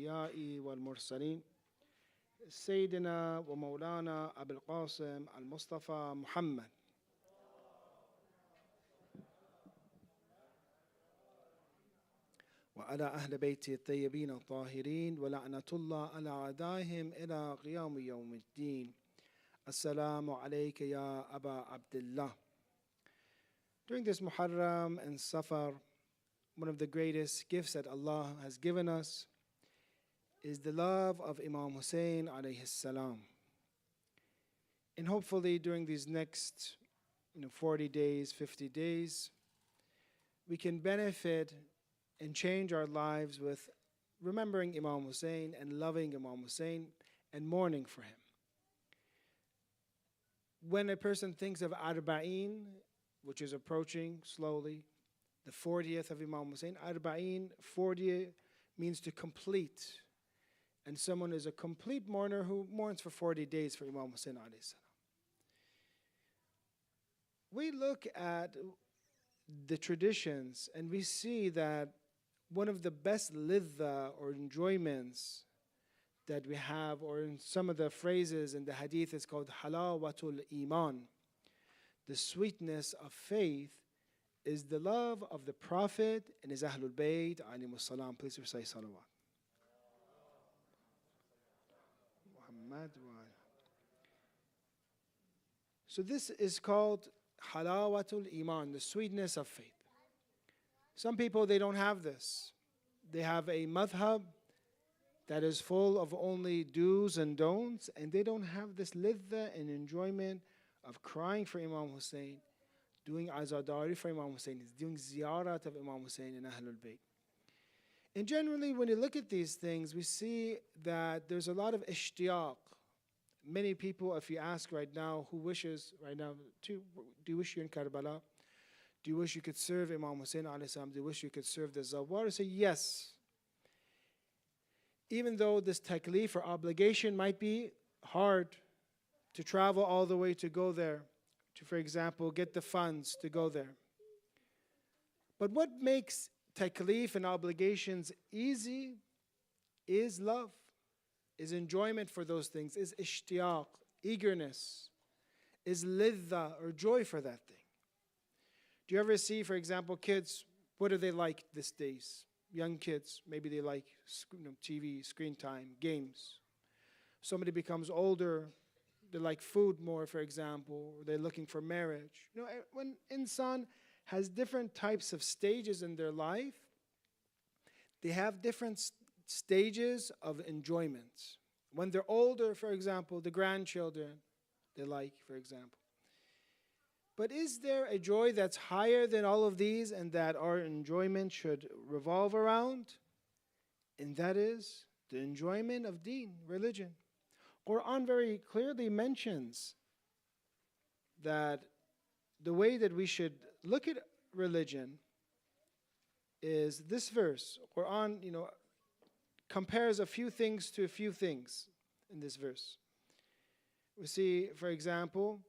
الأنبياء والمرسلين سيدنا ومولانا أبي القاسم المصطفى محمد وعلى أهل بيته الطيبين الطاهرين ولعنة الله على أعدائهم إلى قيام يوم الدين. السلام عليك يا أبا عبد الله. During this Muharram and Safar, one of the greatest gifts that Allah has given us is the love of Imam Hussein alayhi salam. And hopefully during these next 40 days, 50 days, we can benefit and change our lives with remembering Imam Hussein and loving Imam Hussein and mourning for him. When a person thinks of Arba'een, which is approaching slowly, the 40th of Imam Hussein, Arba'een, 40 means to complete. And someone is a complete mourner who mourns for 40 days for Imam Hussein alayhi salam. We look at the traditions and we see that one of the best lidha or enjoyments that we have, or in some of the phrases in the hadith, is called halawatul iman. The sweetness of faith is the love of the Prophet and his Ahlul Bayt alayhimus salam. Please recite salawat. So this is called halawatul iman, the sweetness of faith. Some people, they don't have this. They have a madhab that is full of only do's and don'ts, and they don't have this lidha and enjoyment of crying for Imam Hussein, doing azadari for Imam Hussein, doing ziyarat of Imam Hussein and Ahlul Bayt. And generally, when you look at these things, we see that there's a lot of ishtiyaq. Many people, if you ask right now, who wishes right now, do you wish you're in Karbala? Do you wish you could serve Imam Hussein alayhi salam? Do you wish you could serve the Zawar? Say yes. Even though this taklif or obligation might be hard to travel all the way to go there, to, for example, get the funds to go there. But what makes taklif and obligations easy is love, is enjoyment for those things, is ishtiyaq, eagerness, is lidha or joy for that thing. Do you ever see, for example, kids, what do they like these days? Young kids, maybe they like TV, screen time, games. Somebody becomes older, they like food more, for example, or they're looking for marriage. When insan has different types of stages in their life, they have different stages of enjoyment. When they're older, for example, the grandchildren, they like, for example. But is there a joy that's higher than all of these and that our enjoyment should revolve around? And that is the enjoyment of deen, religion. Quran very clearly mentions that the way that we should look at religion is this verse. Quran, compares a few things to a few things in this verse. We see, for example,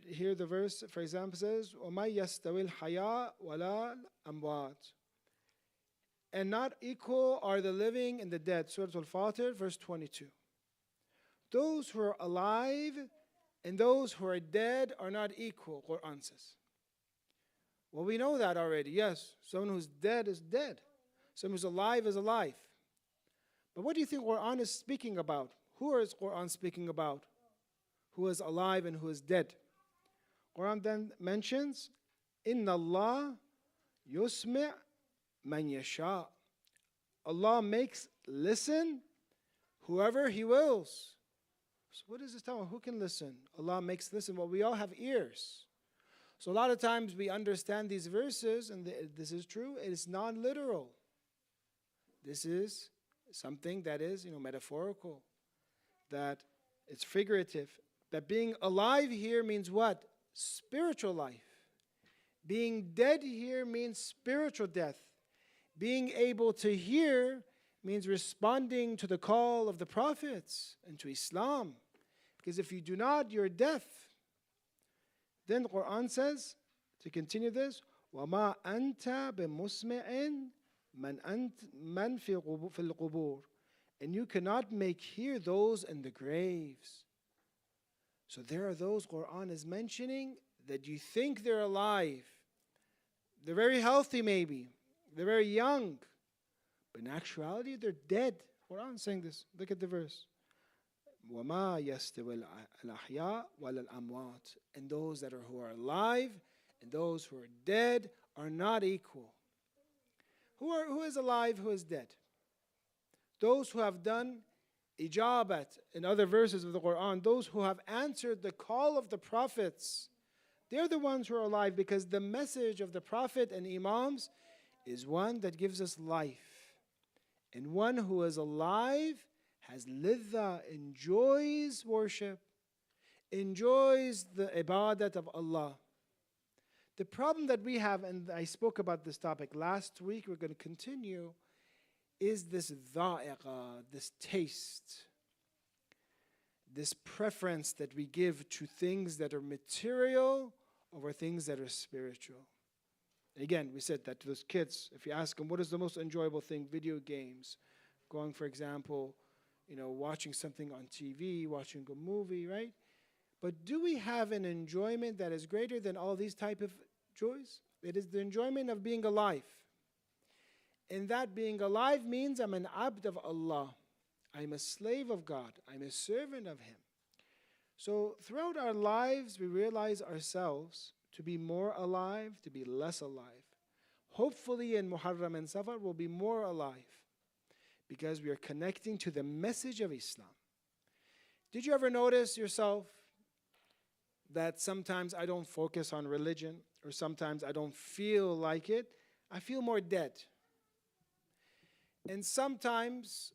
here the verse, for example, says, وَمَا يَسْتَوِي الْحَيَاءُ وَلَا الْأَمْوَاتُ. And not equal are the living and the dead. Surah Al-Fatir, verse 22. Those who are alive and those who are dead are not equal, Quran says. Well, we know that already. Yes, someone who's dead is dead. Someone who's alive is alive. But what do you think Quran is speaking about? Who is Quran speaking about? Who is alive and who is dead? Quran then mentions, Inna Allah yusmi' man yasha. Allah makes listen whoever He wills. So what does this tell? Who can listen? Allah makes listen. Well, we all have ears. So a lot of times we understand these verses, and this is true, it is non-literal. This is something that is, metaphorical, that it's figurative. That being alive here means what? Spiritual life. Being dead here means spiritual death. Being able to hear means responding to the call of the prophets and to Islam. Because if you do not, you're deaf. Then the Quran says, to continue this, وَمَا أَنْتَ بِمُسْمِعٍ من في القبور. And you cannot make hear those in the graves. So there are those Quran is mentioning that you think they're alive. They're very healthy maybe. They're very young. But in actuality, they're dead. Quran is saying this. Look at the verse. وَمَا يَسْتَوِي الْأَحْيَاءُ وَلَا الْأَمْوَاتُ. And those that are who are alive and those who are dead are not equal. Who is alive, who is dead? Those who have done ijabat in other verses of the Quran, those who have answered the call of the prophets, they're the ones who are alive, because the message of the prophet and imams is one that gives us life. And one who is alive has lidha, enjoys worship, enjoys the ibadat of Allah. The problem that we have, and I spoke about this topic last week, we're going to continue, is this dha'iqa, this taste, this preference that we give to things that are material over things that are spiritual. Again, we said that to those kids. If you ask them, what is the most enjoyable thing? Video games. Going, for example, watching something on TV, watching a movie, right? But do we have an enjoyment that is greater than all these type of joys? It is the enjoyment of being alive. And that being alive means I'm an abd of Allah. I'm a slave of God. I'm a servant of Him. So throughout our lives, we realize ourselves to be more alive, to be less alive. Hopefully in Muharram and Safar, we'll be more alive because we are connecting to the message of Islam. Did you ever notice yourself that sometimes I don't focus on religion, or sometimes I don't feel like it? I feel more dead. And sometimes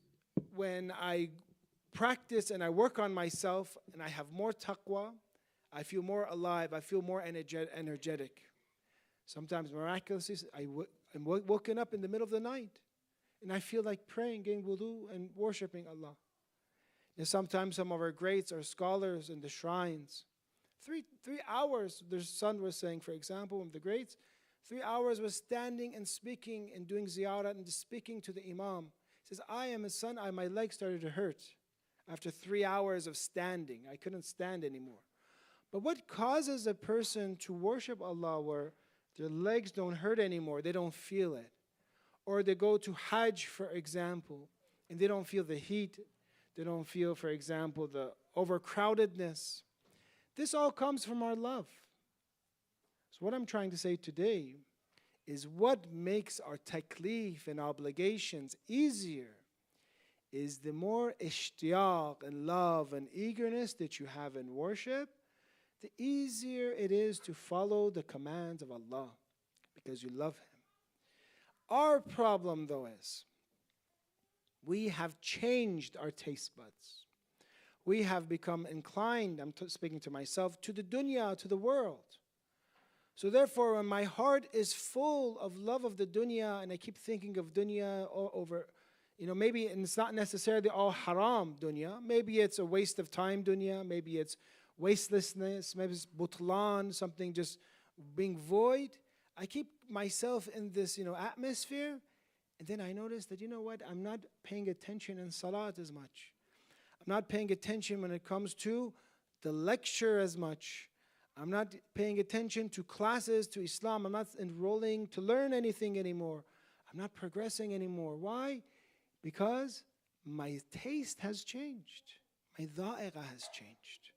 when I practice and I work on myself and I have more taqwa, I feel more alive, I feel more energetic. Sometimes miraculously, I'm woken up in the middle of the night and I feel like praying, getting wudu and worshiping Allah. And sometimes some of our greats are scholars in the shrines. 3 hours, their son was saying, for example, one of the greats, 3 hours was standing and speaking and doing ziyarah and speaking to the imam. He says, I am his son, my legs started to hurt after 3 hours of standing. I couldn't stand anymore. But what causes a person to worship Allah where their legs don't hurt anymore, they don't feel it? Or they go to Hajj, for example, and they don't feel the heat, they don't feel, for example, the overcrowdedness. This all comes from our love. So what I'm trying to say today is what makes our taklif and obligations easier is the more ishtiyaq and love and eagerness that you have in worship, the easier it is to follow the commands of Allah because you love Him. Our problem, though, is we have changed our taste buds. We have become inclined, I'm speaking to myself, to the dunya, to the world. So therefore, when my heart is full of love of the dunya, and I keep thinking of dunya over, maybe it's not necessarily all haram dunya. Maybe it's a waste of time dunya. Maybe it's wastelessness. Maybe it's butlan, something just being void. I keep myself in this, atmosphere, and then I notice that, I'm not paying attention in salat as much. I'm not paying attention when it comes to the lecture as much. I'm not paying attention to classes, to Islam. I'm not enrolling to learn anything anymore. I'm not progressing anymore. Why? Because my taste has changed. My dha'iqa has changed.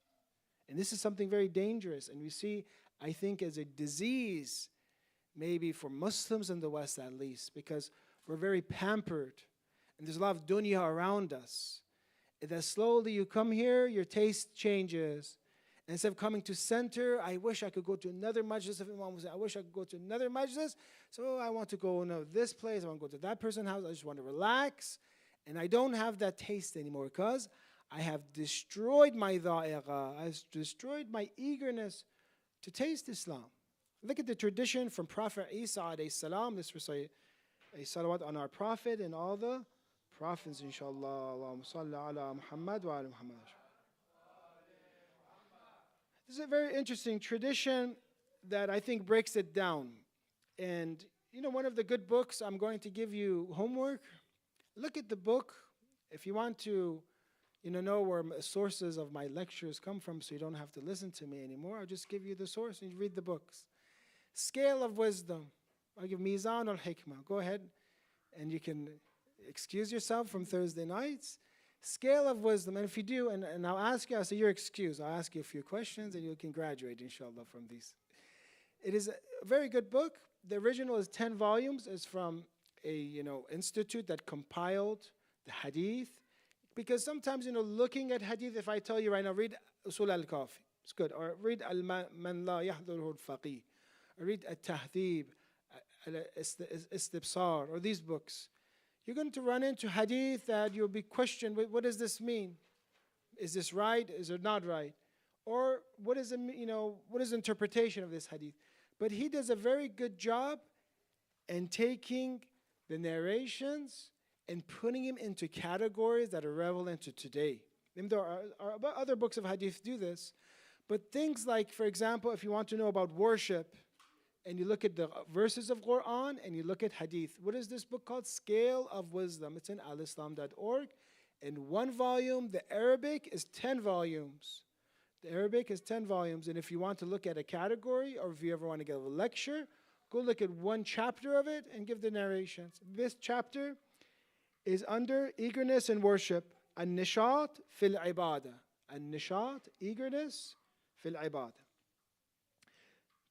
And this is something very dangerous. And we see, I think, as a disease, maybe for Muslims in the West at least, because we're very pampered. And there's a lot of dunya around us. And that slowly you come here, your taste changes. And instead of coming to center, I wish I could go to another majlis. If Imam was, I wish I could go to another majlis. So I want to go this place. I want to go to that person's house. I just want to relax. And I don't have that taste anymore because I have destroyed my dha'iqa. I've destroyed my eagerness to taste Islam. Look at the tradition from Prophet Isa alayhi salam. Let's recite a salawat on our Prophet and all the prophets, inshallah. Allahumma salli ala Muhammad wa ala Muhammad. This is a very interesting tradition that I think breaks it down. And one of the good books, I'm going to give you homework. Look at the book. If you want to, know where sources of my lectures come from so you don't have to listen to me anymore, I'll just give you the source and you read the books. Scale of Wisdom. I'll give Mizan al-Hikmah. Go ahead and you can excuse yourself from Thursday nights. Scale of Wisdom. And if you do, and I'll ask you, I'll say you're excused. I'll ask you a few questions and you can graduate, inshallah, from these. It is a very good book. The original is 10 volumes. It's from a, institute that compiled the hadith. Because sometimes, looking at hadith, if I tell you right now, read Usul al-Kafi, it's good. Or read Man La Yahdurhu al-Faqih. Or read At-Tahdhib, Istibsar, or these books. You're going to run into hadith that you'll be questioned, what does this mean? Is this right? Is it not right? Or what is what is the interpretation of this hadith? But he does a very good job in taking the narrations and putting them into categories that are relevant to today. And there are other books of hadith do this, but things like, for example, if you want to know about worship, and you look at the verses of Quran and you look at hadith. What is this book called? Scale of Wisdom. It's in alislam.org. In one volume, the Arabic is 10 volumes. The Arabic is 10 volumes. And if you want to look at a category, or if you ever want to give a lecture, go look at one chapter of it and give the narrations. This chapter is under Eagerness in Worship. An-Nishat fil Ibadah. An-Nishat, eagerness fil Ibadah.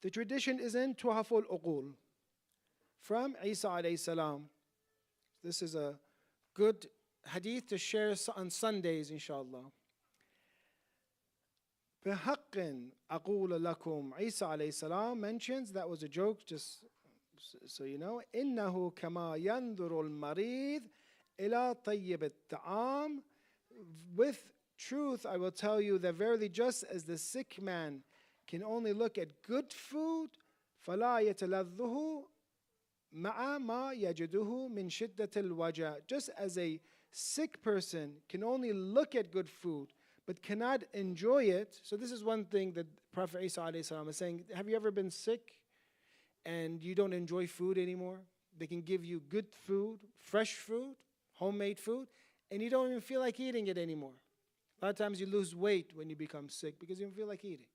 The tradition is in Tuhaful Uqul from Isa alayhi salam. This is a good hadith to share on Sundays, inshallah. بِحَقٍّ أَقُولُ لَكُمْ Isa alayhi salam mentions, that was a joke, just so you know, إِنَّهُ كَمَا يَنْظُرُ الْمَرِيض إِلَى طَيِّبِ الطَّعَامِ. With truth I will tell you that verily just as the sick man can only look at good food, فَلَا يَتَلَذُّهُ مَعَ مَا يَجِدُهُ مِنْ شِدَّةِ الْوَجَعِ. Just as a sick person can only look at good food, but cannot enjoy it. So this is one thing that Prophet Isa alayhi salam is saying. Have you ever been sick and you don't enjoy food anymore? They can give you good food, fresh food, homemade food, and you don't even feel like eating it anymore. A lot of times you lose weight when you become sick because you don't feel like eating.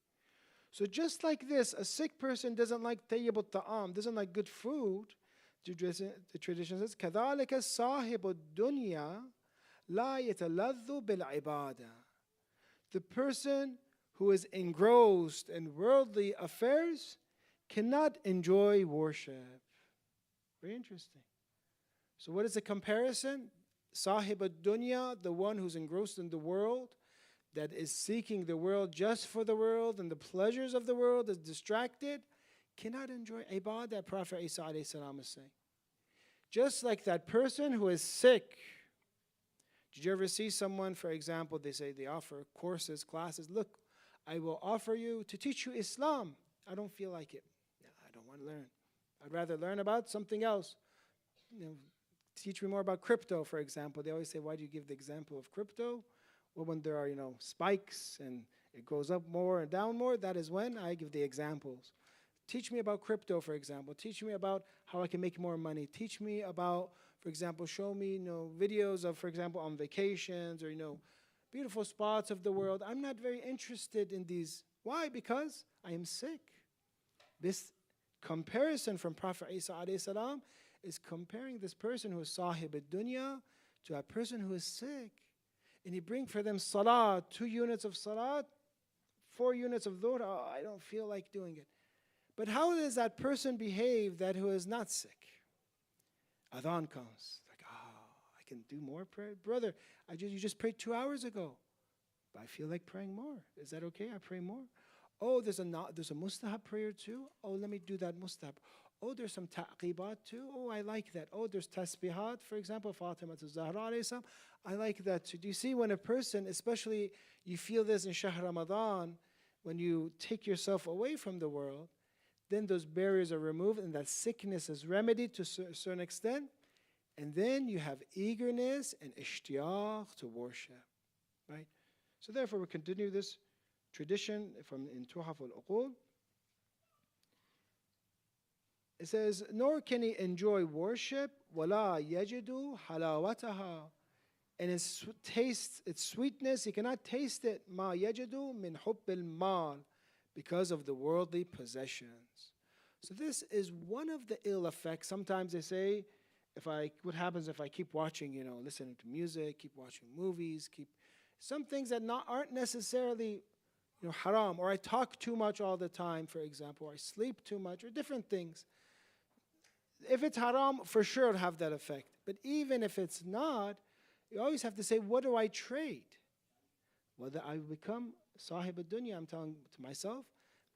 So just like this, a sick person doesn't like tayyib al-ta'am, doesn't like good food. The tradition says, كَذَلِكَ صَاحِبُ الدُّنْيَا لَا يَتَلَذُّ بِالْعِبَادَةِ. The person who is engrossed in worldly affairs cannot enjoy worship. Very interesting. So what is the comparison? Sahib ad-dunya, the one who's engrossed in the world, that is seeking the world just for the world and the pleasures of the world, is distracted, cannot enjoy ibadah, Prophet Isa alayhi salam is saying. Just like that person who is sick. Did you ever see someone, for example, they offer courses, classes, look, I will offer you to teach you Islam. I don't feel like it. No, I don't want to learn. I'd rather learn about something else. Teach me more about crypto, for example. They always say, why do you give the example of crypto? Well, when there are, spikes and it goes up more and down more, that is when I give the examples. Teach me about crypto, for example. Teach me about how I can make more money. Teach me about, for example, show me, videos of, for example, on vacations or, beautiful spots of the world. I'm not very interested in these. Why? Because I am sick. This comparison from Prophet Isa alayhi salam is comparing this person who is sahib ad-dunya to a person who is sick. And he brings for them salat, 2 units of salat, 4 units of dhuhr. Oh, I don't feel like doing it. But how does that person behave that who is not sick? Adhan comes. Like, I can do more prayer. Brother, you just prayed 2 hours ago. But I feel like praying more. Is that okay? I pray more. Oh, there's a mustahab prayer too. Oh, let me do that mustahab. Oh, there's some ta'qibat too. Oh, I like that. Oh, there's tasbihat, for example, Fatima Zahra alayhi salam. I like that too. Do you see when a person, especially you feel this in Shahr Ramadan, when you take yourself away from the world, then those barriers are removed and that sickness is remedied to a certain extent. And then you have eagerness and ishtiyaq to worship. Right? So therefore we continue this tradition from in Tuhaf al-Uqul. It says, nor can he enjoy worship, وَلَا يَجِدُ حَلَاوَتَهَا. And its taste, its sweetness, he cannot taste it, مَا يَجِدُ مِنْ حُبِّ الْمَالِ, because of the worldly possessions. So this is one of the ill effects. Sometimes they say, what happens if I keep watching, listening to music, keep watching movies, keep some things that aren't necessarily, haram, or I talk too much all the time, for example, or I sleep too much, or different things. If it's haram, for sure it'll have that effect. But even if it's not, you always have to say, what do I trade? Whether I become sahib al-dunya, I'm telling to myself,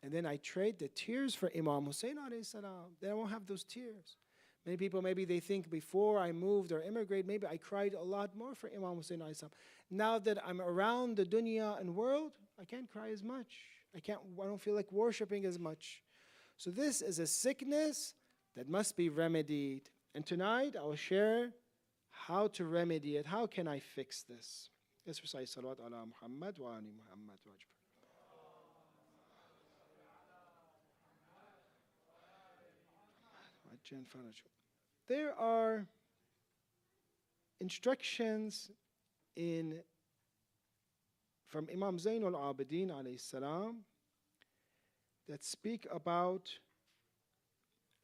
and then I trade the tears for Imam Hussein alayhi salam. Then I won't have those tears. Many people, maybe they think before I moved or immigrated, maybe I cried a lot more for Imam Hussein alayhi salam. Now that I'm around the dunya and world, I can't cry as much. I don't feel like worshiping as much. So this is a sickness that must be remedied. And tonight I will share how to remedy it. How can I fix this? Let's recite salawat ala Muhammad wa ali Muhammad wa ajma'in. There are instructions from Imam Zain al-Abidin alayhi salam that speak about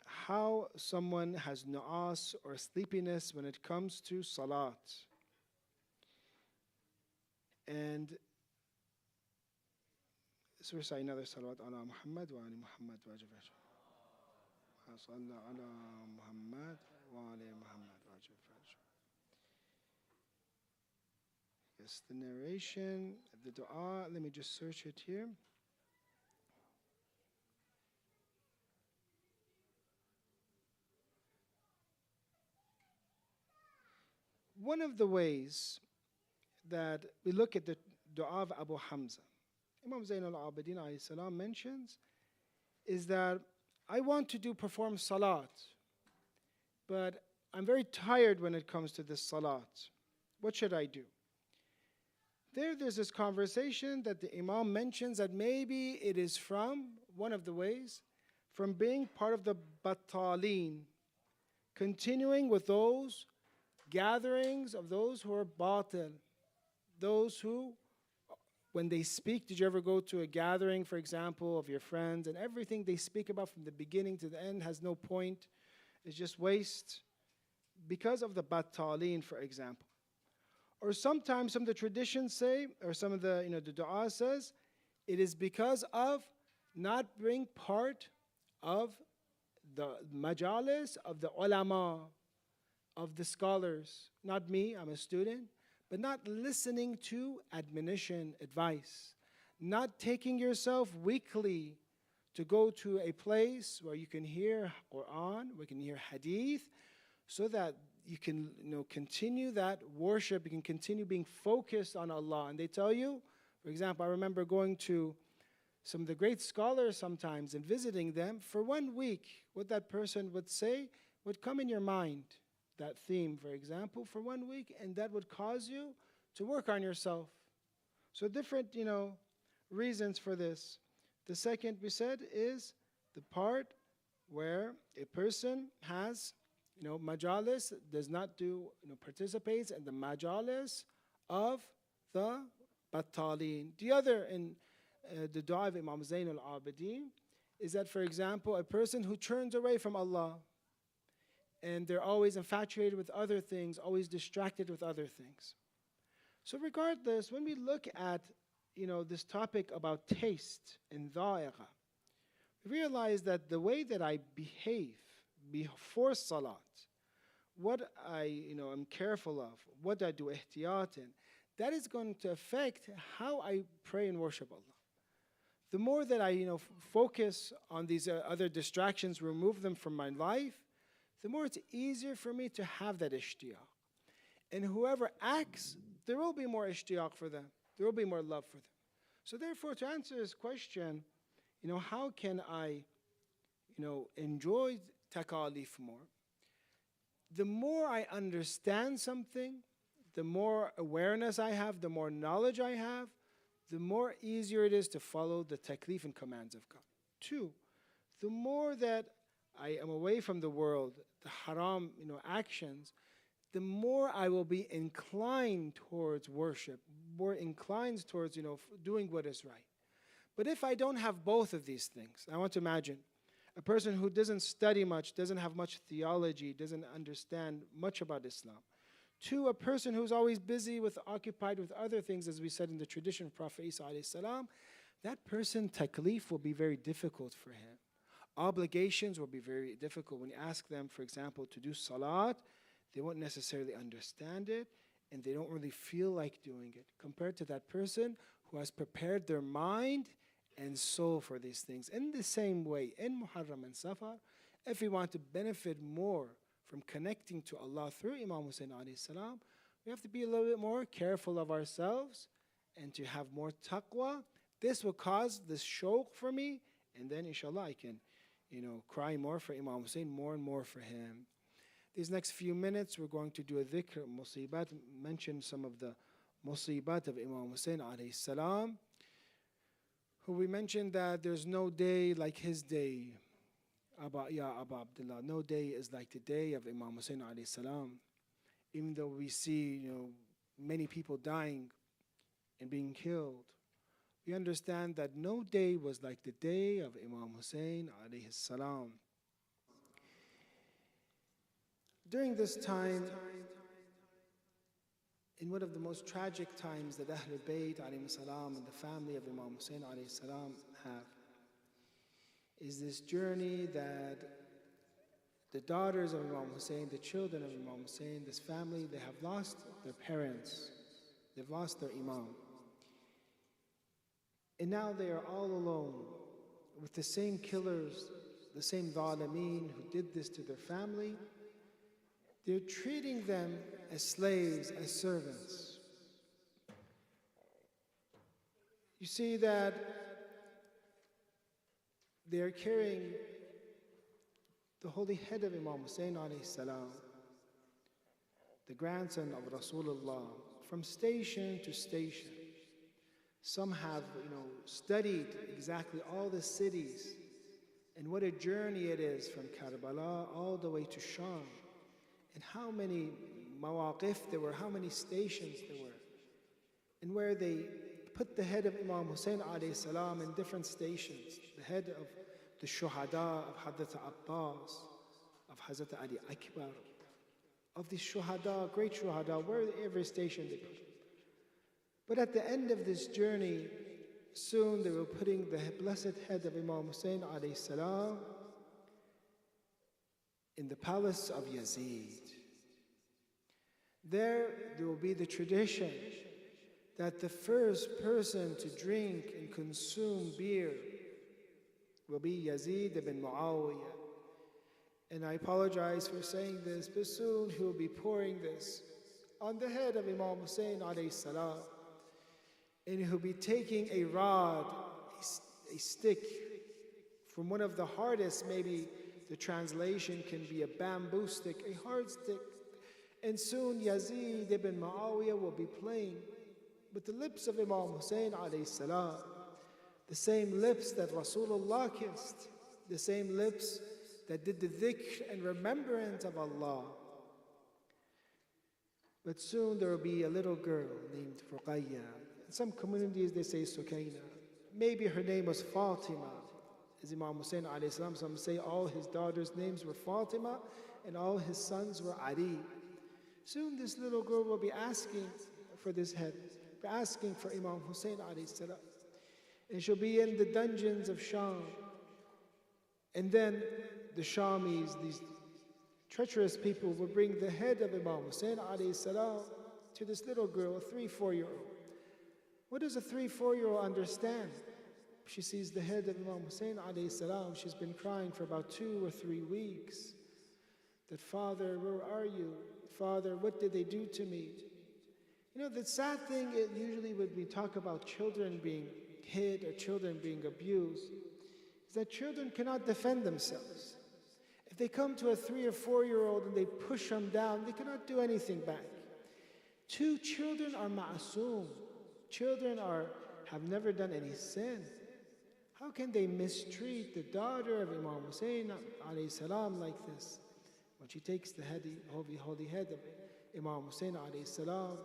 how someone has nu'as or sleepiness when it comes to salat. And so recite another salawat ala Muhammad wa ali Muhammad wa ajma'in. صلى على محمد وعلى محمد وعجل فرج. Yes, the narration, the dua, let me just search it here. One of the ways that we look at the dua of Abu Hamza, Imam Zain al-Abidin alayhi salam mentions, is that I want to perform salat, but I'm very tired when it comes to this salat. What should I do? There's this conversation that the Imam mentions that maybe it is from, one of the ways, from being part of the battaleen, continuing with those gatherings of those who are batil, those who, when they speak, did you ever go to a gathering, for example, of your friends, and everything they speak about from the beginning to the end has no point, it's just waste? Because of the battaleen, for example. Or sometimes some of the traditions say, or some of the, the dua says, it is because of not being part of the majalis of the ulama, of the scholars. Not me, I'm a student. But not listening to admonition, advice. Not taking yourself weekly to go to a place where you can hear Quran, where you can hear hadith, so that you can continue that worship, you can continue being focused on Allah. And they tell you, for example, I remember going to some of the great scholars sometimes and visiting them. For 1 week, what that person would say would come in your mind. That theme, for example, for 1 week, and that would cause you to work on yourself. So different, reasons for this. The second we said is the part where a person has, majalis, does not do, participates in the majalis of the battaleen. The other in the dua of Imam Zain al-Abidin is that, for example, a person who turns away from Allah, and they're always infatuated with other things, always distracted with other things. So regardless, when we look at, this topic about taste and dha'iqa, we realize that the way that I behave before salat, what I, am careful of, what I do ihtiyat in, that is going to affect how I pray and worship Allah. The more that I, focus on these other distractions, remove them from my life, the more it's easier for me to have that ishtiyaq. And whoever acts, there will be more ishtiyaq for them. There will be more love for them. So therefore, to answer this question, how can I, enjoy takalif more? The more I understand something, the more awareness I have, the more knowledge I have, the more easier it is to follow the taklif and commands of God. 2, the more that I am away from the world, the haram, actions, the more I will be inclined towards worship, more inclined towards, doing what is right. But if I don't have both of these things, I want to imagine a person who doesn't study much, doesn't have much theology, doesn't understand much about Islam, to a person who's always busy occupied with other things, as we said in the tradition of Prophet Isa alayhi salam, that person, taklif will be very difficult for him. Obligations will be very difficult. When you ask them, for example, to do salat, they won't necessarily understand it, and they don't really feel like doing it, compared to that person who has prepared their mind and soul for these things. In the same way, in Muharram and Safar, if we want to benefit more from connecting to Allah through Imam Hussein alayhi salam, we have to be a little bit more careful of ourselves and to have more taqwa. This will cause this shawq for me, and then inshallah I can, cry more for Imam Hussein, more and more for him. These next few minutes we're going to do a dhikr, musibat, mention some of the musibat of Imam Hussein alayhi salam, who we mentioned that there's no day like his day. Abu Abdullah, no day is like the day of Imam Hussein alayhi salam. Even though we see, many people dying and being killed, we understand that no day was like the day of Imam Hussein alayhi salam. During this time, in one of the most tragic times that Ahlul Bayt alayhi salam and the family of Imam Hussein alayhi salam have, is this journey that the daughters of Imam Hussein, the children of Imam Hussein, this family, they have lost their parents, they've lost their Imam. And now they are all alone with the same killers, the same dhalameen who did this to their family. They're treating them as slaves, as servants. You see that they are carrying the holy head of Imam Hussein alayhi salam, the grandson of Rasulullah, from station to station. Some have, studied exactly all the cities and what a journey it is from Karbala all the way to Sham, and how many mawaqif there were, how many stations there were, and where they put the head of Imam Hussein alayhi salam in different stations, the head of the shuhada of Hazrat Abbas, of Hazrat Ali Akbar, of the shuhada, great shuhada, where every station they put. But at the end of this journey, soon they were putting the blessed head of Imam Hussein alayhi salam in the palace of Yazid. There will be the tradition that the first person to drink and consume beer will be Yazid ibn Muawiyah. And I apologize for saying this, but soon he will be pouring this on the head of Imam Hussein alayhi salam. And he'll be taking a rod, a stick, from one of the hardest, maybe the translation can be a bamboo stick, a hard stick. And soon Yazid ibn Muawiyah will be playing with the lips of Imam Hussein alayhi salam, the same lips that Rasulullah kissed, the same lips that did the dhikr and remembrance of Allah. But soon there will be a little girl named Ruqayya. In some communities they say Sukaina. Maybe her name was Fatima. As Imam Hussein alayhi salam, some say all his daughters' names were Fatima and all his sons were Ali. Soon this little girl will be asking for this head, asking for Imam Hussein alayhi salam. And she'll be in the dungeons of Sham. And then the Shamis, these treacherous people, will bring the head of Imam Hussein alayhi salam to this little girl, a 3-4-year-old. What does a 3-4-year-old understand? She sees the head of Imam Hussein alayhi salam. She's been crying for about 2 or 3 weeks. That, Father, where are you? Father, what did they do to me? The sad thing is usually when we talk about children being hit or children being abused, is that children cannot defend themselves. If they come to a 3 or 4-year-old and they push them down, they cannot do anything back. 2 children are ma'asum. Children have never done any sin. How can they mistreat the daughter of Imam Hussein alayhi salam like this? When she takes the holy head of Imam Hussein alayhi salam,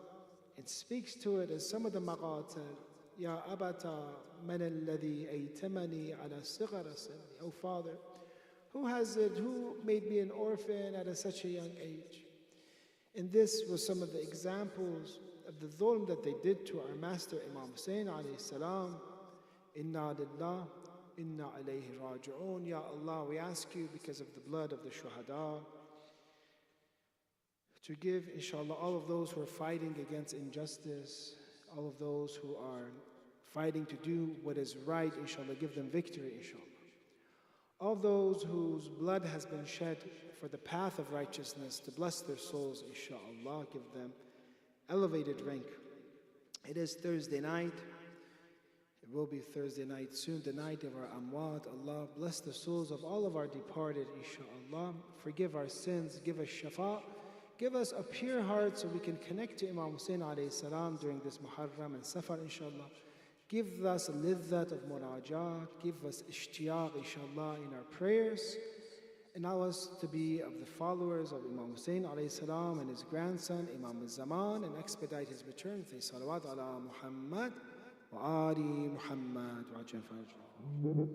it speaks to it as some of the maqatil. Ya abata man alladhi aytamani ala sighar sinni. Oh Father, who made me an orphan at such a young age? And this was some of the examples of the dhulm that they did to our master Imam Hussein alayhi salam. Inna lillah, inna alayhi raji'un. Ya Allah, we ask you because of the blood of the shuhada to give, inshallah, all of those who are fighting against injustice, all of those who are fighting to do what is right, inshallah, give them victory, inshallah. All those whose blood has been shed for the path of righteousness, to bless their souls, inshallah, give them elevated rank. It is Thursday night. It will be Thursday night soon, the night of our amwat. Allah bless the souls of all of our departed, inshallah. Forgive our sins, give us shafa, give us a pure heart so we can connect to Imam Hussein alayhi salam during this Muharram and Safar, inshallah. Give us a liddat of munajat, give us ishtiyaq, inshallah, in our prayers. Allow us to be of the followers of Imam Hussein alayhi salam and his grandson, Imam al-Zaman, and expedite his return. Say salawat ala Muhammad wa ali Muhammad wa ajal fajr.